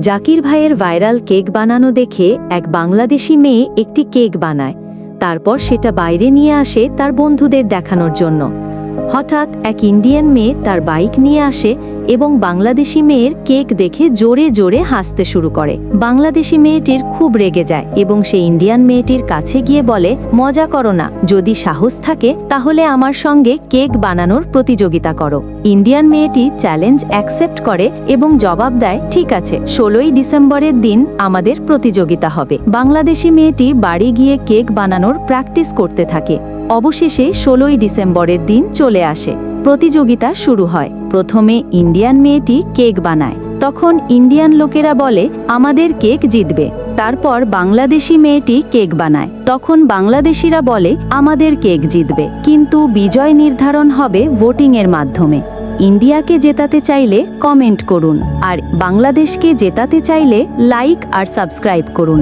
জাকির ভাইয়ের viral cake বানানো দেখে এক বাংলাদেশি মেয়ে একটি কেক বানায়। তারপর সেটা বাইরে নিয়ে আসে তার বন্ধুদের দেখানোর জন্য। হঠাৎ এক ইন্ডিয়ান মেয়ে তার বাইক নিয়ে আসে এবং বাংলাদেশি মেয়ের কেক দেখে জোরে জোরে হাসতে শুরু করে। বাংলাদেশি মেয়েটির খুব রেগে যায় এবং সে ইন্ডিয়ান মেয়েটির কাছে গিয়ে বলে, মজা করো না, যদি সাহস থাকে তাহলে আমার সঙ্গে কেক বানানোর প্রতিযোগিতা করো। ইন্ডিয়ান মেয়েটি চ্যালেঞ্জ অ্যাকসেপ্ট করে এবং জবাব দেয়, ঠিক আছে, 16ই ডিসেম্বরের দিন আমাদের প্রতিযোগিতা হবে। বাংলাদেশি মেয়েটি বাড়ি গিয়ে কেক বানানোর প্র্যাকটিস করতে থাকে। অবশেষে 16ই ডিসেম্বরের দিন চলে আসে। প্রতিযোগিতা শুরু হয়। প্রথমে ইন্ডিয়ান মেয়েটি কেক বানায়। তখন ইন্ডিয়ান লোকেরা বলে, আমাদের কেক জিতবে। তারপর বাংলাদেশি মেয়েটি কেক বানায়। তখন বাংলাদেশিরা বলে, আমাদের কেক জিতবে। কিন্তু বিজয় নির্ধারণ হবে ভোটিংয়ের মাধ্যমে। ইন্ডিয়াকে জেতাতে চাইলে কমেন্ট করুন, আর বাংলাদেশকে জেতাতে চাইলে লাইক আর সাবস্ক্রাইব করুন।